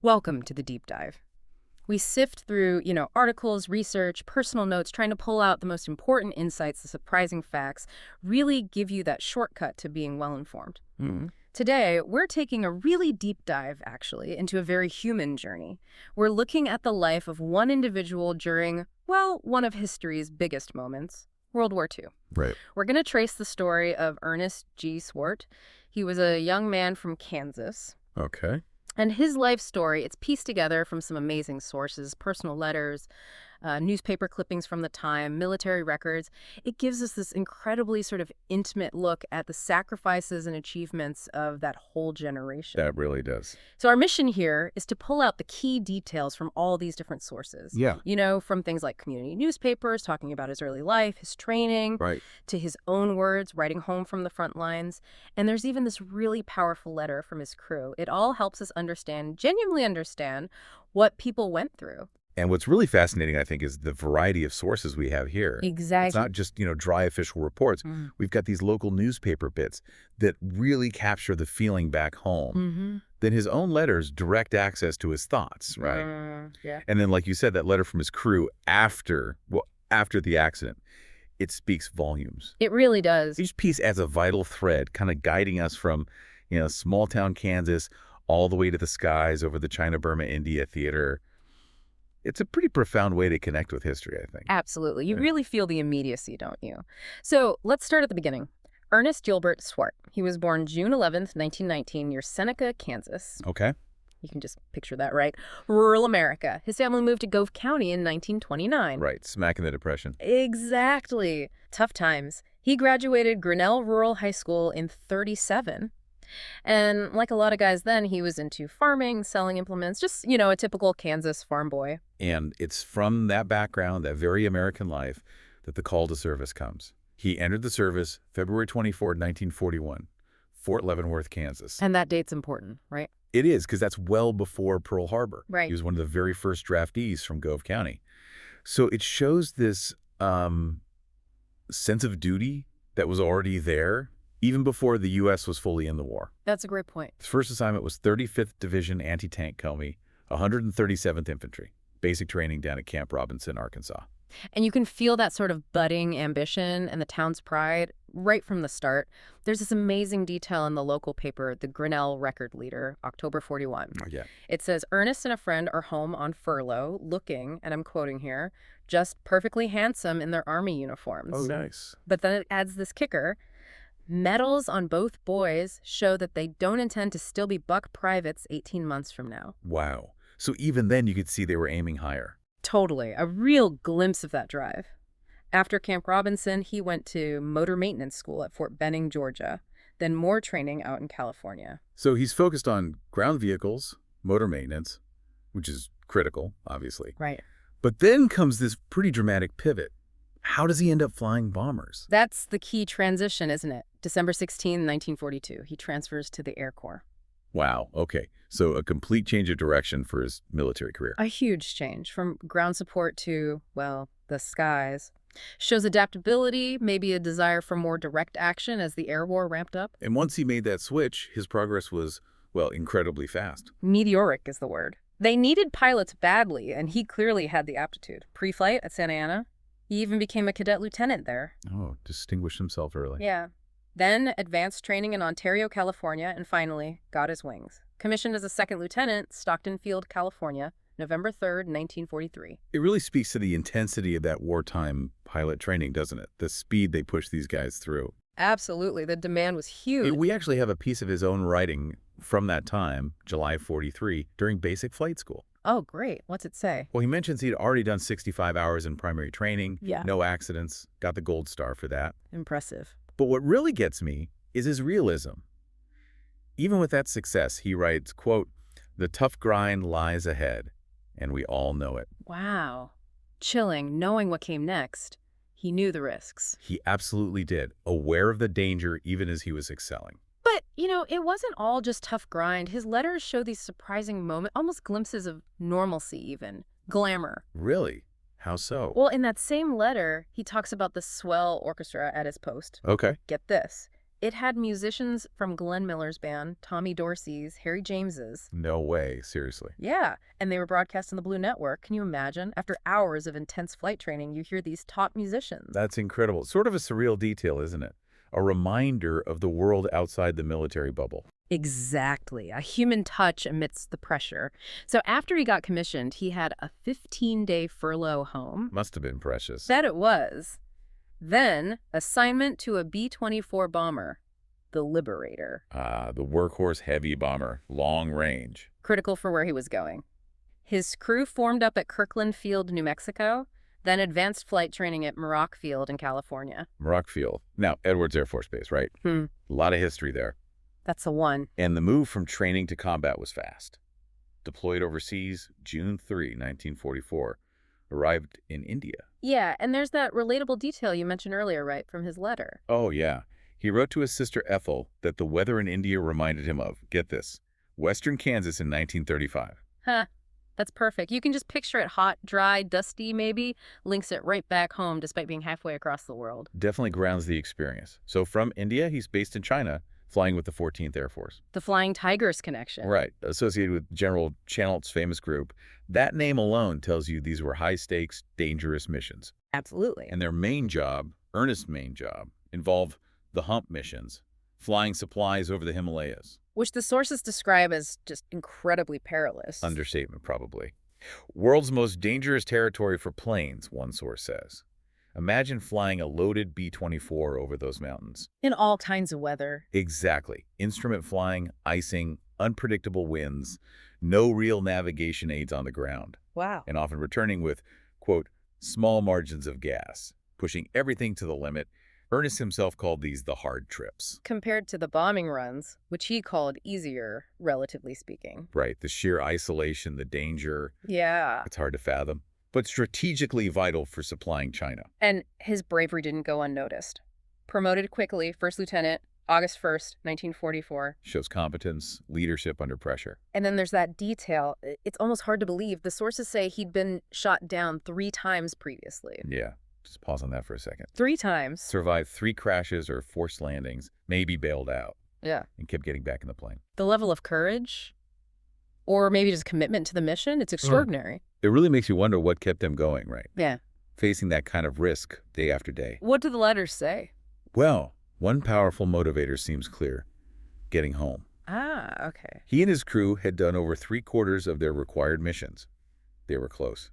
Welcome to the deep dive. We sift through, articles, research, personal notes, trying to pull out the most important insights, the surprising facts, really give you that shortcut to being well-informed. Mm. Today, we're taking a really deep dive, actually, into a very human journey. We're looking at the life of one individual during, well, one of history's biggest moments, World War II. Right. We're going to trace the story of Ernest G. Swart. He was a young man from Kansas. Okay. And his life story, it's pieced together from some amazing sources, personal letters, newspaper clippings from the time, military records. It gives us this incredibly sort of intimate look at the sacrifices and achievements of that whole generation. That really does. So our mission here is to pull out the key details from all these different sources. Yeah. From things like community newspapers, talking about his early life, his training, Right. to his own words, writing home from the front lines. And there's even this really powerful letter from his crew. It all helps us genuinely understand what people went through. And what's really fascinating, I think, is the variety of sources we have here. Exactly. It's not just, dry official reports. We've got these local newspaper bits that really capture the feeling back home. Then his own letters, direct access to his thoughts, right? Yeah. And then, like you said, that letter from his crew after the accident, it speaks volumes. It really does. Each piece adds a vital thread, kind of guiding us from, small town Kansas all the way to the skies over the China-Burma-India theater. It's a pretty profound way to connect with history, I think. Absolutely. You Yeah. really feel the immediacy, don't you? So let's start at the beginning. Ernest Gilbert Swart. He was born June 11th, 1919, near Seneca, Kansas. Okay. You can just picture that, right? Rural America. His family moved to Gove County in 1929. Right. Smack in the Depression. Exactly. Tough times. He graduated Grinnell Rural High School in 1937. And like a lot of guys then, he was into farming, selling implements, just, a typical Kansas farm boy. And it's from that background, that very American life, that the call to service comes. He entered the service February 24, 1941, Fort Leavenworth, Kansas. And that date's important, right? It is, because that's well before Pearl Harbor. Right. He was one of the very first draftees from Gove County. So it shows this sense of duty that was already there, even before the U.S. was fully in the war. That's a great point. His first assignment was 35th Division Anti-Tank Comey, 137th Infantry, basic training down at Camp Robinson, Arkansas. And you can feel that sort of budding ambition and the town's pride right from the start. There's this amazing detail in the local paper, the Grinnell Record Leader, October 41. Oh, yeah. It says, Ernest and a friend are home on furlough, looking, and I'm quoting here, just perfectly handsome in their army uniforms. Oh, nice. But then it adds this kicker. Medals on both boys show that they don't intend to still be buck privates 18 months from now. Wow. So even then you could see they were aiming higher. Totally. A real glimpse of that drive. After Camp Robinson, he went to motor maintenance school at Fort Benning, Georgia, then more training out in California. So he's focused on ground vehicles, motor maintenance, which is critical, obviously. Right. But then comes this pretty dramatic pivot. How does he end up flying bombers? That's the key transition, isn't it? December 16, 1942, he transfers to the Air Corps. Wow. Okay. So a complete change of direction for his military career. A huge change from ground support to, well, the skies. Shows adaptability, maybe a desire for more direct action as the air war ramped up. And once he made that switch, his progress was, well, incredibly fast. Meteoric is the word. They needed pilots badly, and he clearly had the aptitude. Pre-flight at Santa Ana. He even became a cadet lieutenant there. Oh, distinguished himself early. Yeah. Then advanced training in Ontario, California, and finally got his wings. Commissioned as a second lieutenant, Stockton Field, California, November 3rd, 1943. It really speaks to the intensity of that wartime pilot training, doesn't it? The speed they push these guys through. Absolutely. The demand was huge. We actually have a piece of his own writing from that time, July 43, during basic flight school. Oh, great. What's it say? Well, he mentions he'd already done 65 hours in primary training, Yeah. no accidents, got the gold star for that. Impressive. But what really gets me is his realism. Even with that success, he writes, quote, "The tough grind lies ahead, and we all know it." Wow. Chilling, knowing what came next. He knew the risks. He absolutely did, aware of the danger even as he was excelling. But, it wasn't all just tough grind. His letters show these surprising moments, almost glimpses of normalcy even. Glamour. Really? How so? Well, in that same letter, he talks about the swell orchestra at his post. Okay. Get this. It had musicians from Glenn Miller's band, Tommy Dorsey's, Harry James's. No way, seriously. Yeah, and they were broadcast on the Blue Network. Can you imagine? After hours of intense flight training, you hear these top musicians. That's incredible. Sort of a surreal detail, isn't it? A reminder of the world outside the military bubble. Exactly, a human touch amidst the pressure. So after he got commissioned, he had a 15-day furlough home. Must have been precious. That it was. Then, assignment to a B-24 bomber, the Liberator. Ah, the workhorse heavy bomber, long range. Critical for where he was going. His crew formed up at Kirkland Field, New Mexico, then advanced flight training at Muroc Field in California. Muroc Field. Now, Edwards Air Force Base, right? A lot of history there. That's the one. And the move from training to combat was fast. Deployed overseas, June 3, 1944. Arrived in India. Yeah, and there's that relatable detail you mentioned earlier, right, from his letter. Oh, yeah. He wrote to his sister Ethel that the weather in India reminded him of, get this, western Kansas in 1935. Huh. That's perfect. You can just picture it hot, dry, dusty, maybe. Links it right back home despite being halfway across the world. Definitely grounds the experience. So from India, he's based in China, flying with the 14th Air Force. The Flying Tigers connection. Right. Associated with General Chennault's famous group. That name alone tells you these were high-stakes, dangerous missions. Absolutely. And their main job, Ernest's main job, involved the hump missions, flying supplies over the Himalayas. Which the sources describe as just incredibly perilous. Understatement, probably. World's most dangerous territory for planes, one source says. Imagine flying a loaded B-24 over those mountains. In all kinds of weather. Exactly. Instrument flying, icing, unpredictable winds, no real navigation aids on the ground. Wow. And often returning with, quote, small margins of gas, pushing everything to the limit. Ernest himself called these the hard trips. Compared to the bombing runs, which he called easier, relatively speaking. Right, the sheer isolation, the danger. Yeah. It's hard to fathom, but strategically vital for supplying China. And his bravery didn't go unnoticed. Promoted quickly, first lieutenant, August 1st, 1944. Shows competence, leadership under pressure. And then there's that detail. It's almost hard to believe. The sources say he'd been shot down 3 times previously. Yeah, just pause on that for a second. 3 times. Survived 3 crashes or forced landings, maybe bailed out. Yeah. And kept getting back in the plane. The level of courage, or maybe just commitment to the mission, it's extraordinary. It really makes you wonder what kept them going, right? Yeah. Facing that kind of risk day after day. What do the letters say? Well, one powerful motivator seems clear. Getting home. Ah, okay. He and his crew had done over 3/4 of their required missions. They were close,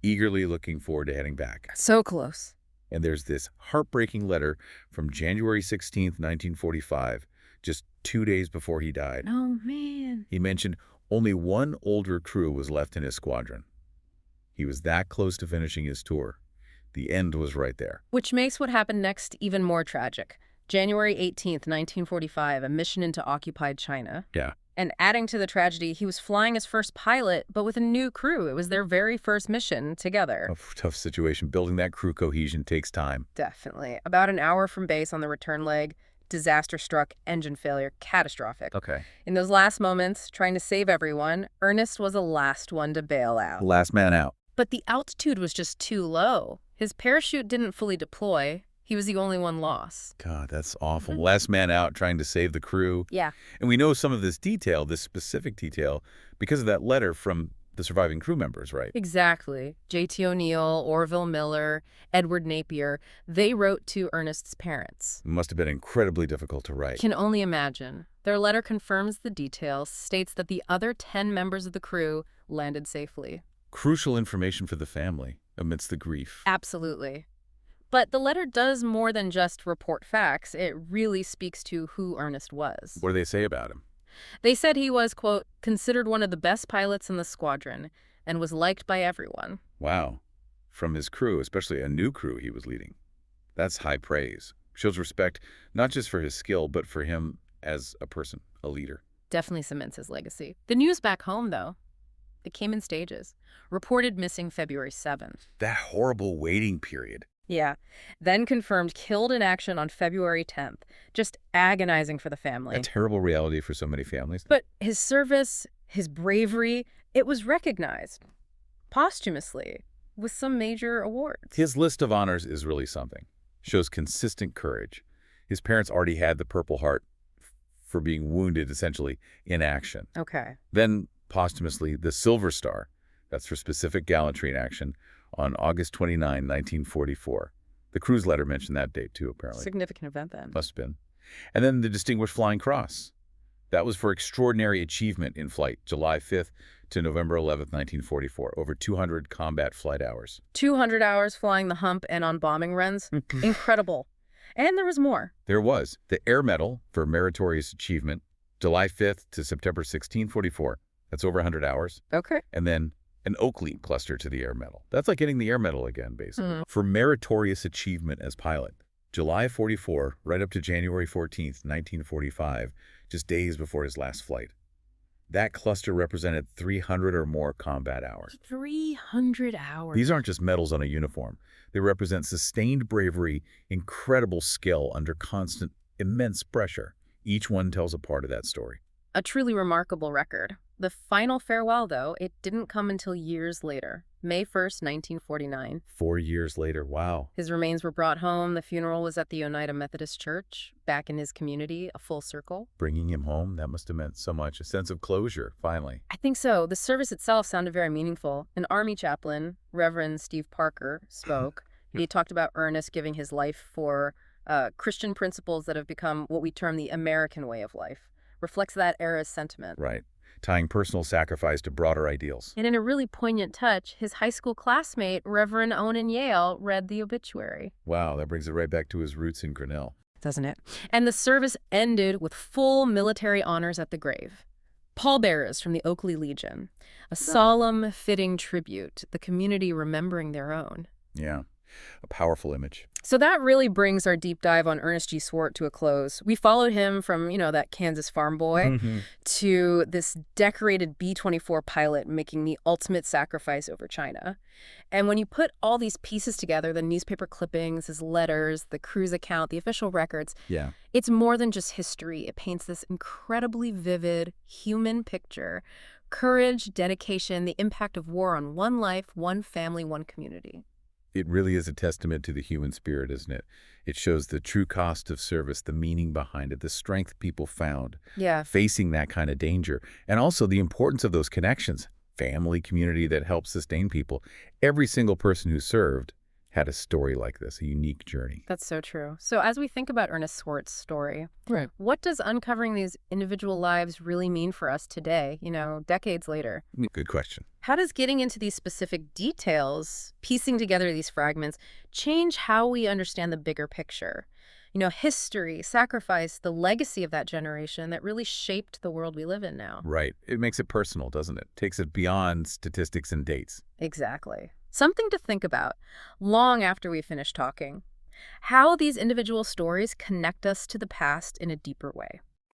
eagerly looking forward to heading back. So close. And there's this heartbreaking letter from January 16th, 1945, just 2 days before he died. Oh, man. He mentioned only one older crew was left in his squadron. He was that close to finishing his tour. The end was right there. Which makes what happened next even more tragic. January 18th, 1945, a mission into occupied China. Yeah. And adding to the tragedy, he was flying his first pilot, but with a new crew. It was their very first mission together. A tough situation. Building that crew cohesion takes time. Definitely. About an hour from base on the return leg, disaster struck, engine failure, catastrophic. Okay. In those last moments, trying to save everyone, Ernest was the last one to bail out. Last man out. But the altitude was just too low. His parachute didn't fully deploy. He was the only one lost. God, that's awful. Last man out trying to save the crew. Yeah. And we know some of this detail, this specific detail, because of that letter from the surviving crew members, right? Exactly. J.T. O'Neill, Orville Miller, Edward Napier, they wrote to Ernest's parents. It must have been incredibly difficult to write. Can only imagine. Their letter confirms the details, states that the other 10 members of the crew landed safely. Crucial information for the family amidst the grief. Absolutely. But the letter does more than just report facts. It really speaks to who Ernest was. What do they say about him? They said he was, quote, considered one of the best pilots in the squadron and was liked by everyone. Wow. From his crew, especially a new crew he was leading. That's high praise. Shows respect not just for his skill, but for him as a person, a leader. Definitely cements his legacy. The news back home, though, it came in stages. Reported missing February 7th. That horrible waiting period. Yeah. Then confirmed killed in action on February 10th. Just agonizing for the family. A terrible reality for so many families. But his service, his bravery, it was recognized posthumously with some major awards. His list of honors is really something. Shows consistent courage. His parents already had the Purple Heart for being wounded, essentially, in action. Okay. Then, posthumously, the Silver Star, that's for specific gallantry in action, on August 29, 1944. The cruise letter mentioned that date, too, apparently. Significant event then. Must have been. And then the Distinguished Flying Cross. That was for extraordinary achievement in flight, July 5th to November 11th, 1944, over 200 combat flight hours. 200 hours flying the hump and on bombing runs. Incredible. And there was more. There was the Air Medal for meritorious achievement, July 5th to September 1644. That's over 100 hours. Okay. And then an Oak Leaf cluster to the Air Medal. That's like getting the Air Medal again, basically. For meritorious achievement as pilot, July 44, right up to January 14th, 1945, just days before his last flight. That cluster represented 300 or more combat hours. 300 hours. These aren't just medals on a uniform. They represent sustained bravery, incredible skill under constant, immense pressure. Each one tells a part of that story. A truly remarkable record. The final farewell, though, it didn't come until years later, May 1st, 1949. 4 years later, wow. His remains were brought home. The funeral was at the Oneida Methodist Church, back in his community, a full circle. Bringing him home, that must have meant so much. A sense of closure, finally. I think so. The service itself sounded very meaningful. An Army chaplain, Reverend Steve Parker, spoke. He talked about Ernest giving his life for Christian principles that have become what we term the American way of life. Reflects that era's sentiment. Right. Tying personal sacrifice to broader ideals. And in a really poignant touch, his high school classmate, Reverend Onan Yale, read the obituary. Wow, that brings it right back to his roots in Grinnell. Doesn't it? And the service ended with full military honors at the grave. Pallbearers from the Oakley Legion. A solemn, fitting tribute, the community remembering their own. Yeah, a powerful image. So that really brings our deep dive on Ernest G. Swart to a close. We followed him from, that Kansas farm boy to this decorated B-24 pilot making the ultimate sacrifice over China. And when you put all these pieces together, the newspaper clippings, his letters, the cruise account, the official records, it's more than just history. It paints this incredibly vivid human picture. Courage, dedication, the impact of war on one life, one family, one community. It really is a testament to the human spirit, isn't it? It shows the true cost of service, the meaning behind it, the strength people found facing that kind of danger, and also the importance of those connections, family, community that helps sustain people. Every single person who served had a story like this, a unique journey. That's so true. So as we think about Ernest Swart's story, what does uncovering these individual lives really mean for us today, decades later? Good question. How does getting into these specific details, piecing together these fragments, change how we understand the bigger picture? History, sacrifice, the legacy of that generation that really shaped the world we live in now. Right. It makes it personal, doesn't it? Takes it beyond statistics and dates. Exactly. Something to think about long after we finish talking. How these individual stories connect us to the past in a deeper way.